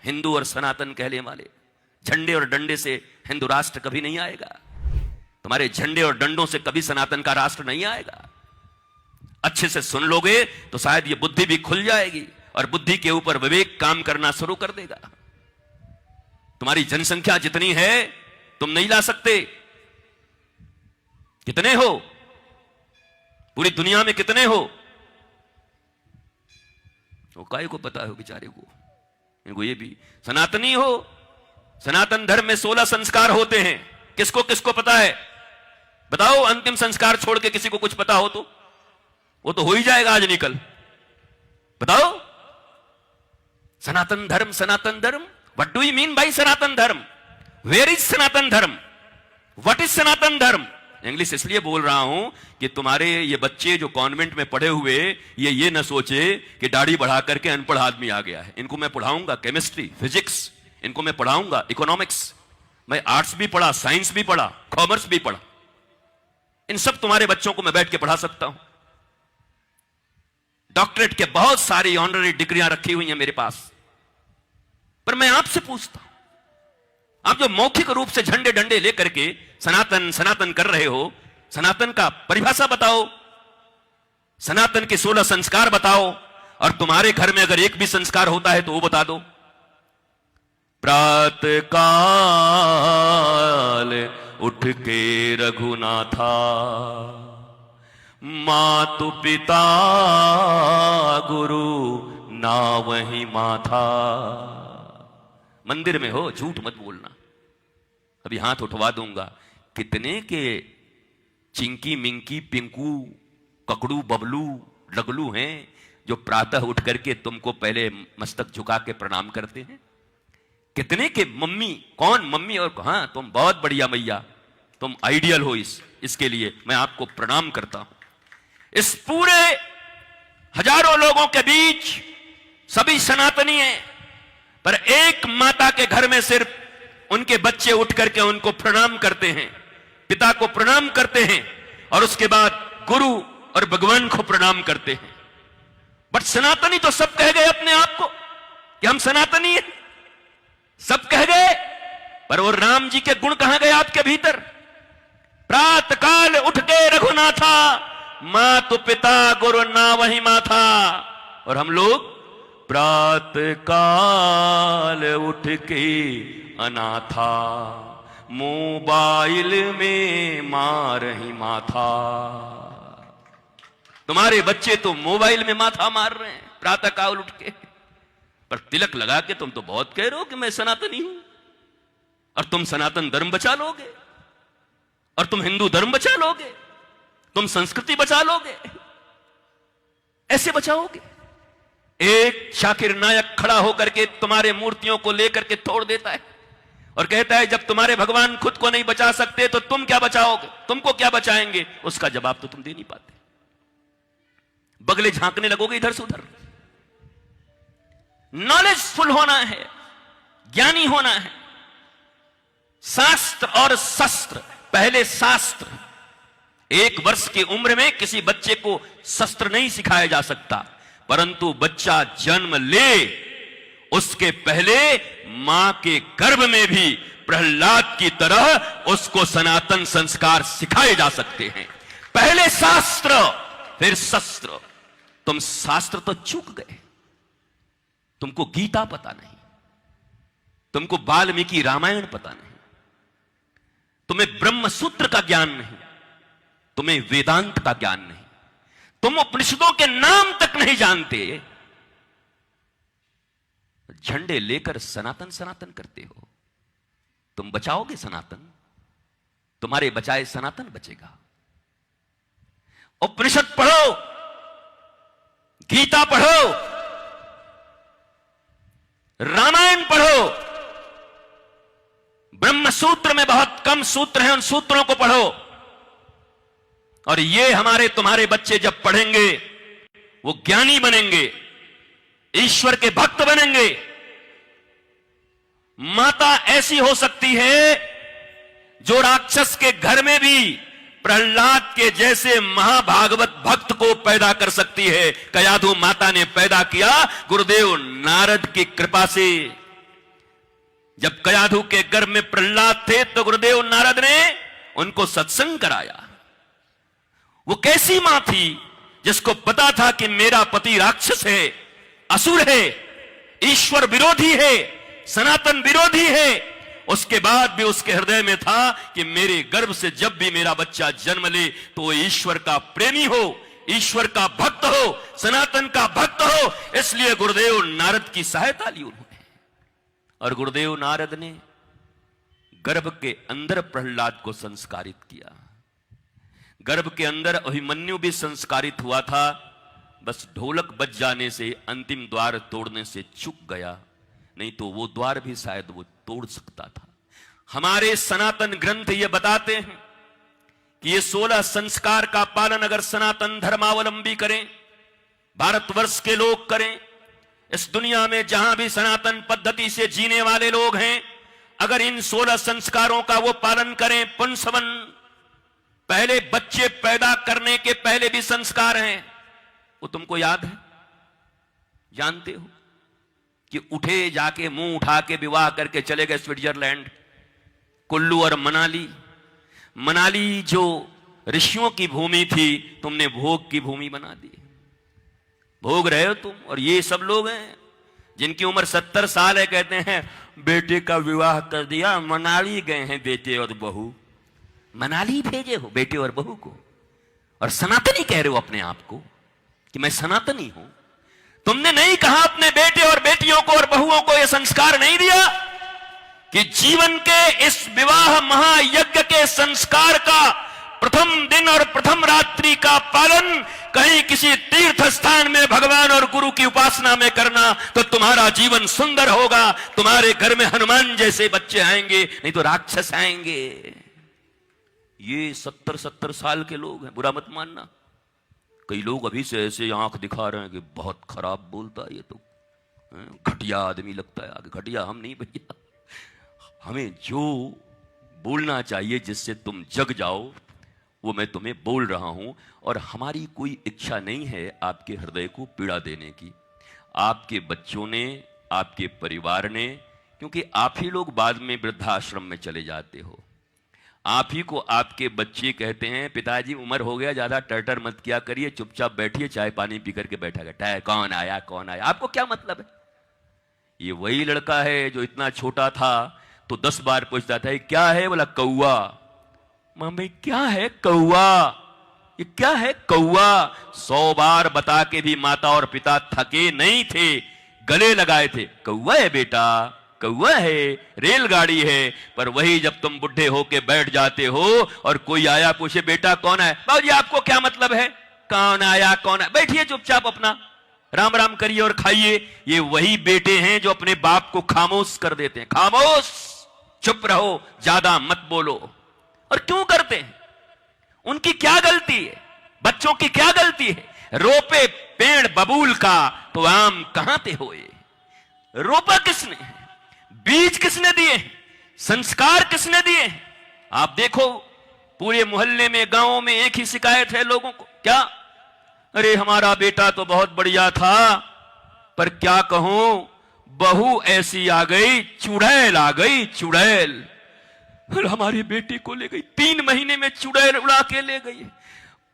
हिंदू और सनातन कहने वाले, झंडे और डंडे से हिंदू राष्ट्र कभी नहीं आएगा। तुम्हारे झंडे और डंडों से कभी सनातन का राष्ट्र नहीं आएगा। अच्छे से सुन लोगे तो शायद ये बुद्धि भी खुल जाएगी और बुद्धि के ऊपर विवेक काम करना शुरू कर देगा। तुम्हारी जनसंख्या जितनी है तुम नहीं ला सकते। कितने हो? पूरी दुनिया में कितने हो? वो काय को पता है बेचारे को, इनको ये भी सनातनी हो। सनातन धर्म में 16 संस्कार होते हैं। किसको किसको पता है? बताओ, अंतिम संस्कार छोड़ के किसी को कुछ पता हो तो? वो तो हो ही जाएगा आज निकल। बताओ, सनातन Dharma, Sanatan Dharma, what do you mean by Sanatan Dharma? Where is Sanatan Dharma? What is सनातन धर्म? इंग्लिश इसलिए बोल रहा हूं कि तुम्हारे ये बच्चे जो कॉन्वेंट में पढ़े हुए ये न सोचे कि दाढ़ी बढ़ा करके अनपढ़ आदमी आ गया है। इनको मैं पढ़ाऊंगा केमिस्ट्री, फिजिक्स, इनको मैं पढ़ाऊंगा इकोनॉमिक्स। मैं आर्ट्स भी पढ़ा, साइंस भी पढ़ा, कॉमर्स भी पढ़ा। इन सब तुम्हारे बच्चों को मैं बैठ के पढ़ा सकता हूं। डॉक्टरेट के बहुत सारी ऑनररी डिग्रियां रखी हुई हैं मेरे पास। पर मैं आपसे पूछता हूं, आप जो मौखिक रूप से झंडे डंडे लेकर के सनातन सनातन कर रहे हो, सनातन का परिभाषा बताओ, सनातन के 16 संस्कार बताओ, और तुम्हारे घर में अगर एक भी संस्कार होता है तो वो बता दो। प्रातः काल उठ के रघुनाथा, मातु पिता गुरु ना वही माथा। मंदिर में हो, झूठ मत बोलना। अभी हाथ उठवा दूंगा। कितने के चिंकी मिंकी पिंकू ककड़ू बबलू लगलू हैं जो प्रातः उठ करके तुमको पहले मस्तक झुका के प्रणाम करते हैं? कितने के मम्मी, कौन मम्मी? और हां, तुम बहुत बढ़िया मैया, तुम आइडियल हो। इसके लिए मैं आपको प्रणाम करता हूं। इस पूरे हजारों लोगों के बीच सभी सनातनी हैं, पर एक माता के घर में सिर्फ उनके बच्चे उठ करके उनको प्रणाम करते हैं, पिता को प्रणाम करते हैं, और उसके बाद गुरु और भगवान को प्रणाम करते हैं। बट सनातनी तो सब कह गए अपने आप को कि हम सनातनी हैं, सब कह गए, पर वो राम जी के गुण कहां गए आपके भीतर? प्रातः काल उठ के रघुनाथा, मातु पिता गुरु ना वही माथा। और हम लोग प्रातः काल उठ के अनाथा, मोबाइल में मार ही माथा। तुम्हारे बच्चे तो मोबाइल में माथा मार रहे हैं प्रातः काल उठ के, पर तिलक लगा के तुम तो बहुत कह रहे हो कि मैं सनातनी हूं, और तुम सनातन धर्म बचा लोगे, और तुम हिंदू धर्म बचा लोगे, तुम संस्कृति बचा लोगे। ऐसे बचाओगे? एक शाकिर नायक खड़ा होकर के तुम्हारे मूर्तियों को लेकर के तोड़ देता है और कहता है जब तुम्हारे भगवान खुद को नहीं बचा सकते तो तुम क्या बचाओगे, तुमको क्या बचाएंगे? उसका जवाब तो तुम दे नहीं पाते, बगले झांकने लगोगे इधर से उधर। नॉलेजफुल होना है, ज्ञानी होना है। शास्त्र और शस्त्र, पहले शास्त्र। 1 वर्ष की उम्र में किसी बच्चे को शस्त्र नहीं सिखाया जा सकता, परंतु बच्चा जन्म ले उसके पहले मां के गर्भ में भी प्रहलाद की तरह उसको सनातन संस्कार सिखाए जा सकते हैं। पहले शास्त्र फिर शस्त्र। तुम शास्त्र तो चूक गए, तुमको गीता पता नहीं, तुमको वाल्मीकि रामायण पता नहीं, तुम्हें ब्रह्म सूत्र का ज्ञान नहीं, तुम्हें वेदांत का ज्ञान नहीं, तुम उपनिषदों के नाम तक नहीं जानते। झंडे लेकर सनातन सनातन करते हो। तुम बचाओगे सनातन? तुम्हारे बचाए सनातन बचेगा। उपनिषद पढ़ो, गीता पढ़ो, रामायण पढ़ो। ब्रह्म सूत्र में बहुत कम सूत्र हैं, उन सूत्रों को पढ़ो। और ये हमारे तुम्हारे बच्चे जब पढ़ेंगे वो ज्ञानी बनेंगे, ईश्वर के भक्त बनेंगे। माता ऐसी हो सकती है जो राक्षस के घर में भी प्रहलाद के जैसे महाभागवत भक्त को पैदा कर सकती है। कयाधु माता ने पैदा किया गुरुदेव नारद की कृपा से। जब कयाधु के गर्भ में प्रहलाद थे तो गुरुदेव नारद ने उनको सत्संग कराया। वो कैसी मां थी जिसको पता था कि मेरा पति राक्षस है, असुर है, ईश्वर विरोधी है, सनातन विरोधी है। उसके बाद भी उसके हृदय में था कि मेरे गर्भ से जब भी मेरा बच्चा जन्म ले तो वो ईश्वर का प्रेमी हो, ईश्वर का भक्त हो, सनातन का भक्त हो। इसलिए गुरुदेव नारद की सहायता ली उन्होंने। और गुरुदेव नारद ने गर्भ के अंदर प्रहलाद को संस्कारित किया। गर्भ के अंदर अभिमन्यु भी संस्कारित हुआ था, बस ढोलक बज जाने से अंतिम द्वार तोड़ने से चूक गया, नहीं तो वो द्वार भी शायद वो तोड़ सकता था। हमारे सनातन ग्रंथ ये बताते हैं कि ये 16 संस्कार का पालन अगर सनातन धर्मावलंबी करें, भारतवर्ष के लोग करें, इस दुनिया में जहां भी सनातन पद्धति से जीने वाले लोग हैं, अगर इन 16 संस्कारों का वो पालन करें, पुंसवन पहले बच्चे पैदा करने के पहले भी संस्कार हैं, वो तुमको याद है, जानते हो कि उठे जाके मुंह उठा के विवाह करके चले गए स्विट्जरलैंड, कुल्लू और मनाली। मनाली जो ऋषियों की भूमि थी, तुमने भोग की भूमि बना दी। भोग रहे हो तुम। और ये सब लोग हैं जिनकी उम्र 70 साल है, कहते हैं बेटे का विवाह कर दिया, मनाली गए हैं बेटे और बहू। मनाली भेजे हो बेटे और बहू को, और सनातनी कह रहे हो अपने आप को कि मैं सनातनी हूं। तुमने नहीं कहा अपने बेटे और बेटियों को और बहुओं को यह संस्कार नहीं दिया कि जीवन के इस विवाह महायज्ञ के संस्कार का प्रथम दिन और प्रथम रात्रि का पालन कहीं किसी तीर्थ स्थान में भगवान और गुरु की उपासना में करना, तो तुम्हारा जीवन सुंदर होगा। तुम्हारे घर में हनुमान जैसे बच्चे आएंगे, नहीं तो राक्षस आएंगे। ये 70-70 साल के लोग हैं, बुरा मत मानना। कई लोग अभी से ऐसे आंख दिखा रहे हैं कि बहुत खराब बोलता है, ये तो घटिया आदमी लगता है। आगे घटिया हम नहीं भैया, हमें जो बोलना चाहिए जिससे तुम जग जाओ वो मैं तुम्हें बोल रहा हूं। और हमारी कोई इच्छा नहीं है आपके हृदय को पीड़ा देने की, आपके बच्चों ने, आपके परिवार ने, क्योंकि आप ही लोग बाद में वृद्धाश्रम में चले जाते हो। आप ही को आपके बच्चे कहते हैं पिताजी उम्र हो गया, ज्यादा टर्टर मत किया करिए, चुपचाप बैठिए, चाय पानी पी करके बैठा गया, कौन आया कौन आया, आपको क्या मतलब है। ये वही लड़का है जो इतना छोटा था तो 10 बार पूछता था क्या है, बोला कौआ। मम्मी क्या है कौआ, ये क्या है कौआ। 100 बार बता के भी माता और पिता थके नहीं थे, गले लगाए थे, कौआ है बेटा, कौआ है, रेलगाड़ी है। पर वही जब तुम बुढ़े होके बैठ जाते हो और कोई आया पूछे बेटा कौन है, बाबूजी आपको क्या मतलब है, कौन आया कौन है, बैठिए चुपचाप अपना राम राम करिए और खाइए। ये वही बेटे हैं जो अपने बाप को खामोश कर देते हैं, खामोश, चुप रहो, ज्यादा मत बोलो। और क्यों करते हैं, उनकी क्या गलती है, बच्चों की क्या गलती है। रोपे पेड़ बबूल का तो आम कहां ते होए। रोपा किसने, बीज किसने दिए, संस्कार किसने दिए। आप देखो पूरे मोहल्ले में, गांवों में एक ही शिकायत है लोगों को, क्या, अरे हमारा बेटा तो बहुत बढ़िया था, पर क्या कहूं बहू ऐसी आ गई, चुड़ैल आ गई, चुड़ैल। फिर हमारी बेटी को ले गई, 3 महीने में चुड़ैल उड़ा के ले गई।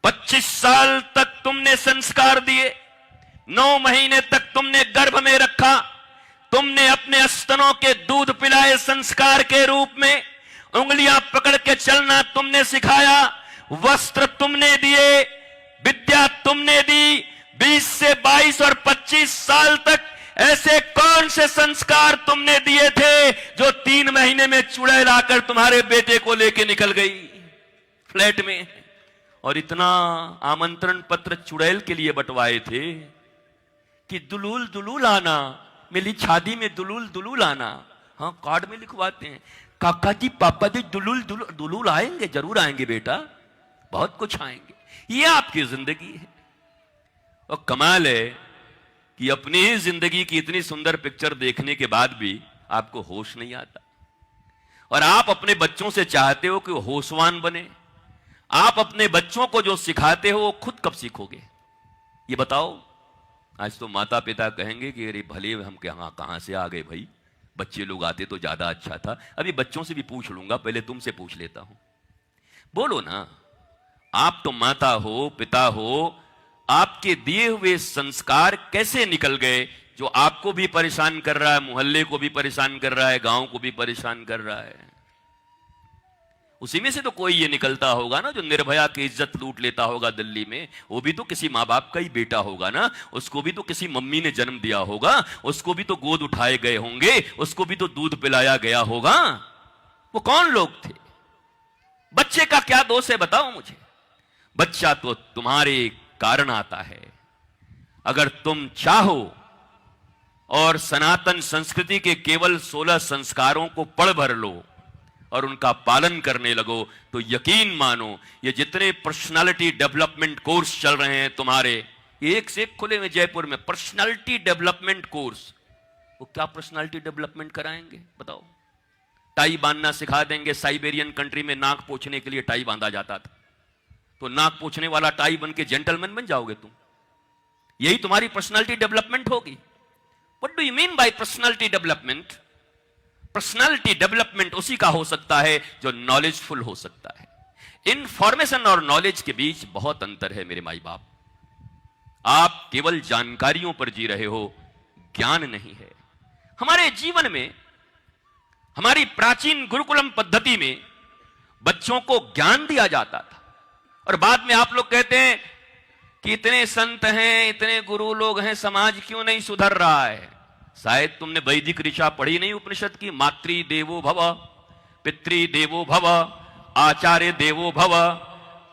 25 साल तक तुमने संस्कार दिए, 9 महीने तक तुमने गर्भ में रखा, तुमने अपने स्तनों के दूध पिलाए संस्कार के रूप में, उंगलियां पकड़ के चलना तुमने सिखाया, वस्त्र तुमने दिए, विद्या तुमने दी। 20 से 22 और 25 साल तक ऐसे कौन से संस्कार तुमने दिए थे जो 3 महीने में चुड़ैल आकर तुम्हारे बेटे को लेके निकल गई फ्लैट में। और इतना आमंत्रण पत्र चुड़ैल के लिए बंटवाए थे कि दुलूल दुलूल आना, मेरी शादी में दुलूल दुलूल आना। हाँ, कार्ड में लिखवाते हैं, काका जी पापा जी दुलूल दुलूल, दुलूल आएंगे, जरूर आएंगे बेटा, बहुत कुछ आएंगे। ये आपकी जिंदगी है। और कमाल है कि अपनी ही जिंदगी की इतनी सुंदर पिक्चर देखने के बाद भी आपको होश नहीं आता। और आप अपने बच्चों से चाहते हो कि वो होशवान बने। आप अपने बच्चों को जो सिखाते हो वो खुद कब सीखोगे, ये बताओ। आज तो माता पिता कहेंगे कि अरे भले हम कहां से आ गए भाई, बच्चे लोग आते तो ज्यादा अच्छा था। अभी बच्चों से भी पूछ लूंगा, पहले तुमसे पूछ लेता हूं। बोलो ना, आप तो माता हो, पिता हो, आपके दिए हुए संस्कार कैसे निकल गए जो आपको भी परेशान कर रहा है, मोहल्ले को भी परेशान कर रहा है, गांव को भी परेशान कर रहा है? उसी में से तो कोई ये निकलता होगा ना जो निर्भया की इज्जत लूट लेता होगा दिल्ली में। वो भी तो किसी माँ बाप का ही बेटा होगा ना, उसको भी तो किसी मम्मी ने जन्म दिया होगा, उसको भी तो गोद उठाए गए होंगे, उसको भी तो दूध पिलाया गया होगा। वो कौन लोग थे? बच्चे का क्या दोष है बताओ मुझे? बच्चा तो तुम्हारे कारण आता है। अगर तुम चाहो और सनातन संस्कृति के केवल 16 संस्कारों को पढ़ भर लो और उनका पालन करने लगो तो यकीन मानो, ये जितने पर्सनालिटी डेवलपमेंट कोर्स चल रहे हैं तुम्हारे, एक से एक खुले में जयपुर में पर्सनालिटी डेवलपमेंट कोर्स, वो क्या पर्सनालिटी डेवलपमेंट कराएंगे बताओ? टाई बांधना सिखा देंगे। साइबेरियन कंट्री में नाक पोंछने के लिए टाई बांधा जाता था, तो नाक पोंछने वाला टाई बन के जेंटलमैन बन जाओगे तुम? यही तुम्हारी पर्सनालिटी डेवलपमेंट होगी? What do you mean bye personality development? Personality development उसी का हो सकता है जो नॉलेजफुल हो सकता है। इंफॉर्मेशन और नॉलेज के बीच बहुत अंतर है मेरे माई बाप। आप केवल जानकारियों पर जी रहे हो, ज्ञान नहीं है। हमारे जीवन में, हमारी प्राचीन गुरुकुलम पद्धति में बच्चों को ज्ञान दिया जाता था और बाद में आप लोग कहते हैं कि इतने संत हैं, इतने गुरु लोग हैं, समाज क्यों नहीं सुधर रहा है? शायद तुमने वैदिक ऋचा पढ़ी नहीं उपनिषद की। मातृ देवो भव, पितृ देवो भव, आचार्य देवो भव।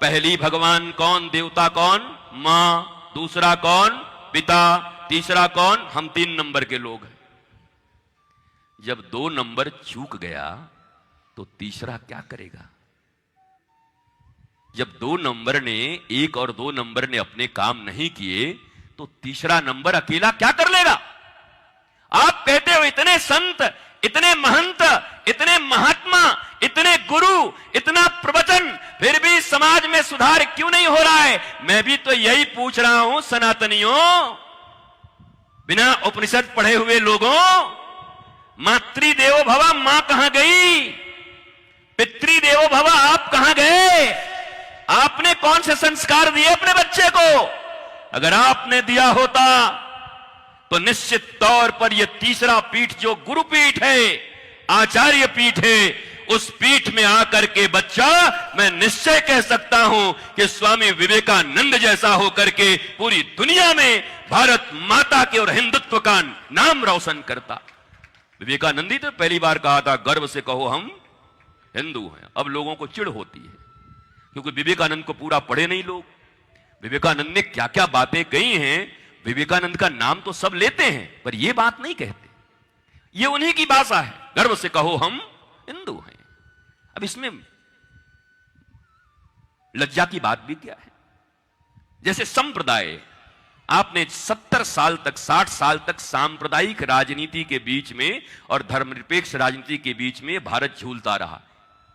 पहली भगवान कौन? देवता कौन? मां। दूसरा कौन? पिता। तीसरा कौन? हम 3 नंबर के लोग हैं। जब 2 नंबर चूक गया तो तीसरा क्या करेगा? जब 2 नंबर ने, 1 और 2 नंबर ने अपने काम नहीं किए तो तीसरा नंबर अकेला क्या कर लेगा? आप कहते हो इतने संत, इतने महंत, इतने महात्मा, इतने गुरु, इतना प्रवचन, फिर भी समाज में सुधार क्यों नहीं हो रहा है? मैं भी तो यही पूछ रहा हूं सनातनियों, बिना उपनिषद पढ़े हुए लोगों। मातृ देवो भव, मां कहां गई? पितृ देवो भव, आप कहां गए? आपने कौन से संस्कार दिए अपने बच्चे को? अगर आपने दिया होता तो निश्चित तौर पर यह तीसरा पीठ जो गुरु पीठ है, आचार्य पीठ है, उस पीठ में आकर के बच्चा, मैं निश्चय कह सकता हूं कि स्वामी विवेकानंद जैसा होकर के पूरी दुनिया में भारत माता के और हिंदुत्व का नाम रोशन करता। विवेकानंद ही तो पहली बार कहा था, गर्व से कहो हम हिंदू हैं। अब लोगों को चिढ़ होती है क्योंकि विवेकानंद को पूरा पढ़े नहीं लोग। विवेकानंद ने क्या क्या बातें कही हैं, विवेकानंद का नाम तो सब लेते हैं पर यह बात नहीं कहते। ये उन्हीं की भाषा है, गर्व से कहो हम हिंदू हैं। अब इसमें लज्जा की बात भी क्या है? जैसे संप्रदाय, आपने 70 साल तक, 60 साल तक सांप्रदायिक राजनीति के बीच में और धर्मनिरपेक्ष राजनीति के बीच में भारत झूलता रहा।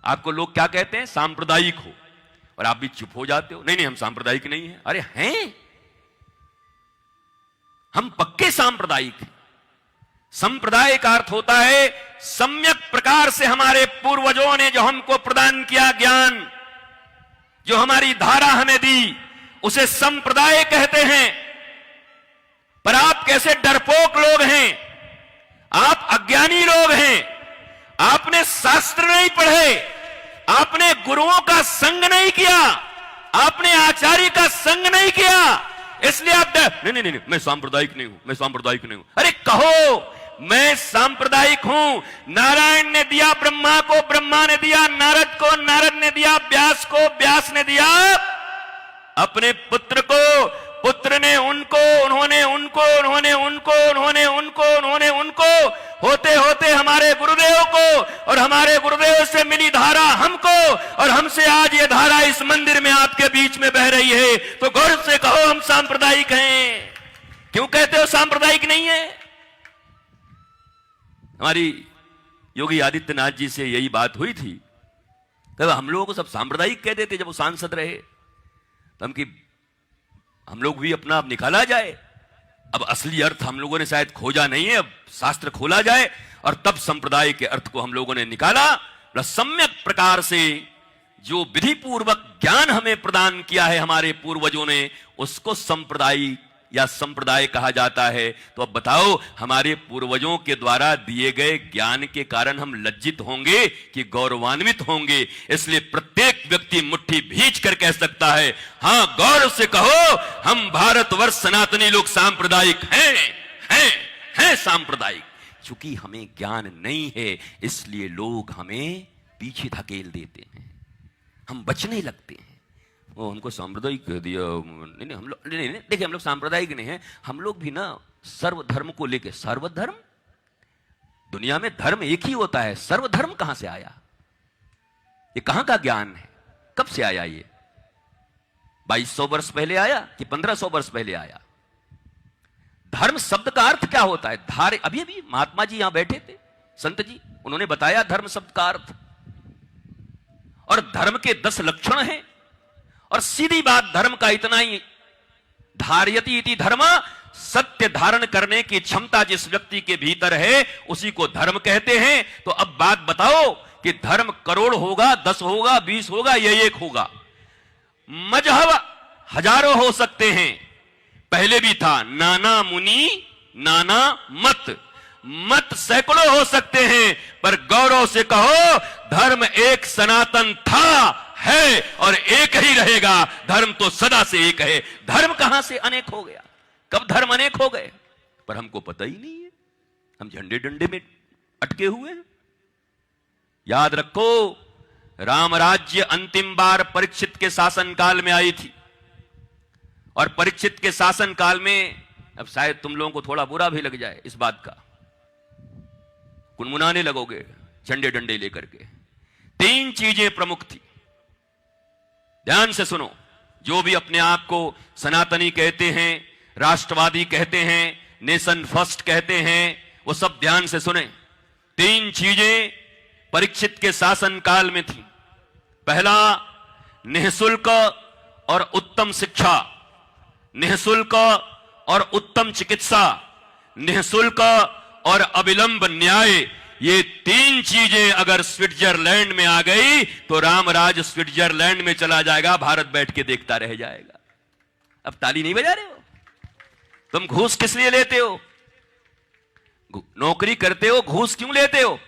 आपको लोग क्या कहते हैं? सांप्रदायिक हो, और आप भी चुप हो जाते हो, नहीं नहीं हम सांप्रदायिक नहीं हैं। अरे हैं, हम पक्के सांप्रदायिक हैं। संप्रदाय का अर्थ होता है सम्यक प्रकार से हमारे पूर्वजों ने जो हमको प्रदान किया ज्ञान, जो हमारी धारा हमें दी, उसे संप्रदाय कहते हैं। पर आप कैसे डरपोक लोग हैं, आप अज्ञानी लोग हैं। आपने शास्त्र नहीं पढ़े, आपने गुरुओं का संग नहीं किया, आपने आचार्य का संग नहीं किया, इसलिए आप नहीं नहीं नहीं मैं सांप्रदायिक नहीं हूं, मैं सांप्रदायिक नहीं हूं। अरे कहो मैं सांप्रदायिक हूं। नारायण ने दिया ब्रह्मा को, ब्रह्मा ने दिया नारद को, नारद ने दिया व्यास को, व्यास ने दिया अपने पुत्र को, पुत्र ने उनको, उन्होंने उनको, उन्होंने उनको, उन्होंने उनको, उन्होंने उनको, होते होते हमारे गुरुदेव को, और हमारे गुरुदेव से मिली धारा हमको, और हमसे आज ये धारा इस मंदिर में आपके बीच में बह रही है। तो गौरव से कहो हम सांप्रदायिक हैं। क्यों कहते हो सांप्रदायिक नहीं है? हमारी योगी आदित्यनाथ जी से यही बात हुई थी, तो हम लोगों को सब सांप्रदायिक कह देते जब वो सांसद रहे। तो हम लोग भी अपना अब निकाला जाए। अब असली अर्थ हम लोगों ने शायद खोजा नहीं है, अब शास्त्र खोला जाए और तब संप्रदाय के अर्थ को हम लोगों ने निकाला। सम्यक प्रकार से जो विधि पूर्वक ज्ञान हमें प्रदान किया है हमारे पूर्वजों ने, उसको संप्रदाय या संप्रदाय कहा जाता है। तो अब बताओ, हमारे पूर्वजों के द्वारा दिए गए ज्ञान के कारण हम लज्जित होंगे कि गौरवान्वित होंगे? इसलिए प्रत्येक व्यक्ति मुट्ठी भींच कर कह सकता है, हां, गौरव से कहो, हम भारतवर्ष सनातनी लोग सांप्रदायिक हैं सांप्रदायिक। चूंकि हमें ज्ञान नहीं है, इसलिए लोग हमें पीछे धकेल देते हैं, हम बचने लगते हैं। वो हमको सांप्रदायिक कह दिया। नहीं, हम लोग नहीं, देखिए, हम लोग सांप्रदायिक नहीं है, हम लोग भी ना सर्वधर्म को लेके। सर्वधर्म? दुनिया में धर्म एक ही होता है, सर्वधर्म कहां से आया? ये कहां का ज्ञान है? कब से आया? ये 2200 वर्ष पहले आया कि 1500 वर्ष पहले आया? धर्म शब्द का अर्थ क्या होता है? धारे, अभी महात्मा जी यहां बैठे थे, संत जी, उन्होंने बताया धर्म शब्द का अर्थ। और धर्म के 10 लक्षण हैं। और सीधी बात, धर्म का इतना ही, धार्यति इति धर्म, सत्य धारण करने की क्षमता जिस व्यक्ति के भीतर है उसी को धर्म कहते हैं। तो अब बात बताओ कि धर्म करोड़ होगा, 10 होगा, 20 होगा, या 1 होगा? मजहब हजारों हो सकते हैं, पहले भी था, नाना मुनि नाना मत सैकड़ों हो सकते हैं, पर गौरव से कहो, धर्म एक सनातन था, है और एक ही रहेगा। धर्म तो सदा से एक है। धर्म कहां से अनेक हो गया? कब धर्म अनेक हो गए? पर हमको पता ही नहीं है, हम झंडे डंडे में अटके हुए हैं। याद रखो, राम राज्य अंतिम बार परीक्षित के शासन काल में आई थी। और परीक्षित के शासन काल में, अब शायद तुम लोगों को थोड़ा बुरा भी लग जाए इस बात का, कुनमुनाने लगोगे झंडे डंडे लेकर के। 3 चीजें प्रमुख थी, ध्यान से सुनो। जो भी अपने आप को सनातनी कहते हैं, राष्ट्रवादी कहते हैं, नेशन फर्स्ट कहते हैं, वो सब ध्यान से सुने। 3 चीजें परीक्षित के शासन काल में थी। पहला, निःशुल्क और उत्तम शिक्षा, निःशुल्क और उत्तम चिकित्सा, निःशुल्क और अविलंब न्याय। ये 3 चीजें अगर स्विट्जरलैंड में आ गई तो रामराज स्विट्जरलैंड में चला जाएगा, भारत बैठ के देखता रह जाएगा। अब ताली नहीं बजा रहे हो? तुम घूस किस लिए लेते हो? नौकरी करते हो, घूस क्यों लेते हो?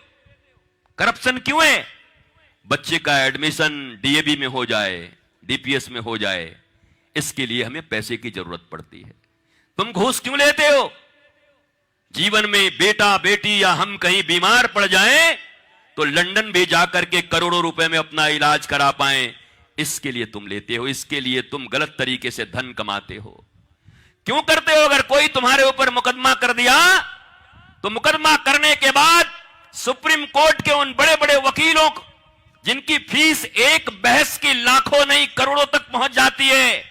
करप्शन क्यों है? बच्चे का एडमिशन डीएवी में हो जाए, डीपीएस में हो जाए, इसके लिए हमें पैसे की जरूरत पड़ती है। तुम घूस क्यों लेते हो? जीवन में बेटा बेटी या हम कहीं बीमार पड़ जाएं तो लंदन भी जाकर के करोड़ों रुपए में अपना इलाज करा पाएं, इसके लिए तुम लेते हो। इसके लिए तुम गलत तरीके से धन कमाते हो। क्यों करते हो? अगर कोई तुम्हारे ऊपर मुकदमा कर दिया तो मुकदमा करने के बाद सुप्रीम कोर्ट के उन बड़े बड़े वकीलों को, जिनकी फीस एक बहस की लाखों नहीं करोड़ों तक पहुंच जाती है,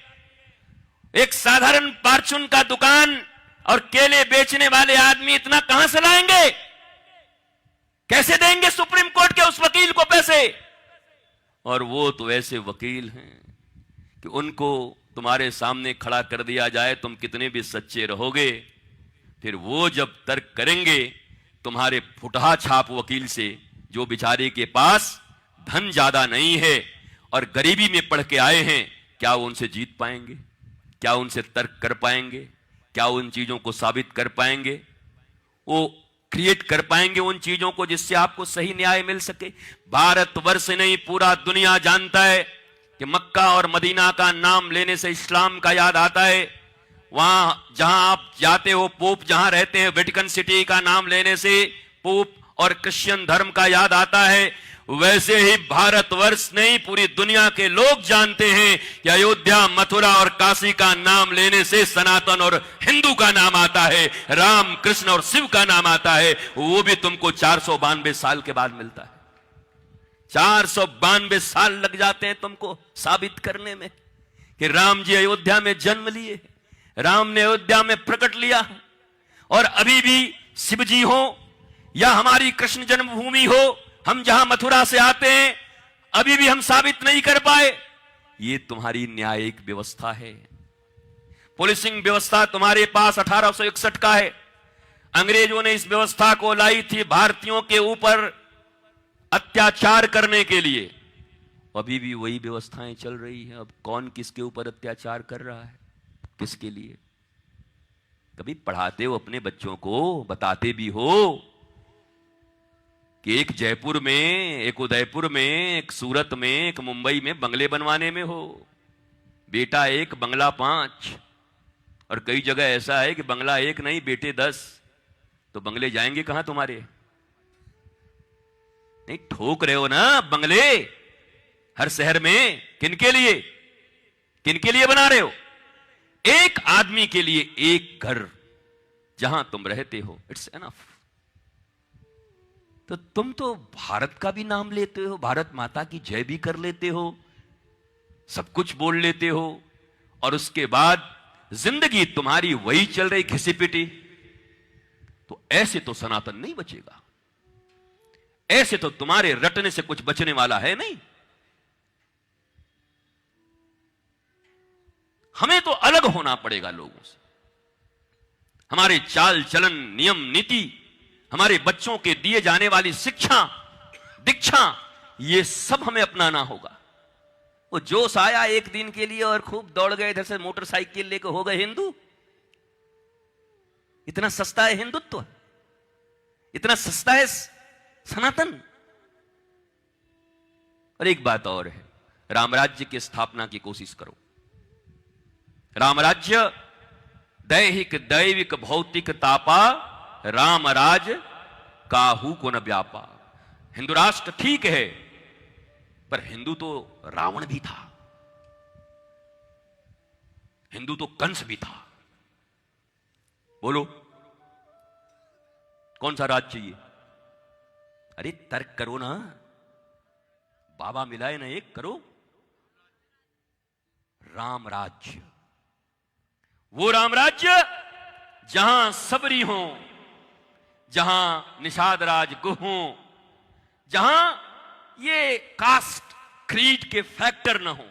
एक साधारण फार्चून का दुकान और केले बेचने वाले आदमी इतना कहां से लाएंगे? कैसे देंगे सुप्रीम कोर्ट के उस वकील को पैसे? और वो तो ऐसे वकील हैं कि उनको तुम्हारे सामने खड़ा कर दिया जाए, तुम कितने भी सच्चे रहोगे, फिर वो जब तर्क करेंगे तुम्हारे फुटहा छाप वकील से, जो बेचारे के पास धन ज्यादा नहीं है और गरीबी में पढ़ के आए हैं, क्या वो उनसे जीत पाएंगे? क्या उनसे तर्क कर पाएंगे? क्या उन चीजों को साबित कर पाएंगे? वो क्रिएट कर पाएंगे उन चीजों को जिससे आपको सही न्याय मिल सके? भारतवर्ष नहीं, पूरा दुनिया जानता है कि मक्का और मदीना का नाम लेने से इस्लाम का याद आता है। वहां जहां आप जाते हो, पोप जहां रहते हैं, वेटिकन सिटी का नाम लेने से पोप और क्रिश्चियन धर्म का याद आता है। वैसे ही भारतवर्ष नहीं, पूरी दुनिया के लोग जानते हैं कि अयोध्या, मथुरा और काशी का नाम लेने से सनातन और हिंदू का नाम आता है, राम, कृष्ण और शिव का नाम आता है। वो भी तुमको 492 साल के बाद मिलता है। 492 साल लग जाते हैं तुमको साबित करने में कि राम जी अयोध्या में जन्म लिए, राम ने अयोध्या में प्रकट लिया। और अभी भी शिव जी हो या हमारी कृष्ण जन्मभूमि हो, हम जहां मथुरा से आते हैं, अभी भी हम साबित नहीं कर पाए। ये तुम्हारी न्यायिक व्यवस्था है। पुलिसिंग व्यवस्था तुम्हारे पास 1861 का है। अंग्रेजों ने इस व्यवस्था को लाई थी भारतीयों के ऊपर अत्याचार करने के लिए। अभी भी वही व्यवस्थाएं चल रही हैं। अब कौन किसके ऊपर अत्याचार कर रहा है, किसके लिए? कभी पढ़ाते हो अपने बच्चों को, बताते भी हो कि एक जयपुर में, एक उदयपुर में, एक सूरत में, एक मुंबई में बंगले बनवाने में हो, बेटा एक बंगला 5, और कई जगह ऐसा है कि बंगला 1 नहीं बेटे 10। तो बंगले जाएंगे कहां तुम्हारे? नहीं, ठोक रहे हो ना बंगले हर शहर में। किनके लिए, किनके लिए बना रहे हो? एक आदमी के लिए एक घर जहां तुम रहते हो, इट्स एनफ। तो तुम तो भारत का भी नाम लेते हो, भारत माता की जय भी कर लेते हो, सब कुछ बोल लेते हो, और उसके बाद जिंदगी तुम्हारी वही चल रही घिसी पिटी। तो ऐसे तो सनातन नहीं बचेगा, ऐसे तो तुम्हारे रटने से कुछ बचने वाला है नहीं। हमें तो अलग होना पड़ेगा लोगों से। हमारे चाल चलन, नियम नीति, हमारे बच्चों के दिए जाने वाली शिक्षा दीक्षा, ये सब हमें अपनाना होगा। वो जोश आया एक दिन के लिए और खूब दौड़ गए इधर से मोटरसाइकिल लेकर, हो गए हिंदू। इतना सस्ता है हिंदुत्व, इतना सस्ता है सनातन। और एक बात और है, रामराज्य की स्थापना की कोशिश करो। रामराज्य दैहिक दैविक भौतिक तापा, रामराज काहू को न व्यापा। हिंदू राष्ट्र ठीक है, पर हिंदू तो रावण भी था, हिंदू तो कंस भी था। बोलो कौन सा राज चाहिए? अरे तर्क करो ना, बाबा मिलाए ना, एक करो। राम राज्य, वो राम राज्य जहां सबरी हो, जहां निषाद राज गुह हो, जहां ये कास्ट क्रीड के फैक्टर न हो,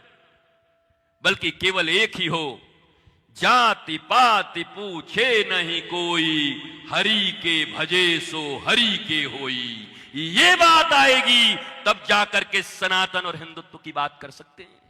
बल्कि केवल एक ही हो, जाति पाति पूछे नहीं कोई, हरि के भजे सो हरि के होई। ये बात आएगी तब जाकर के सनातन और हिंदुत्व की बात कर सकते हैं।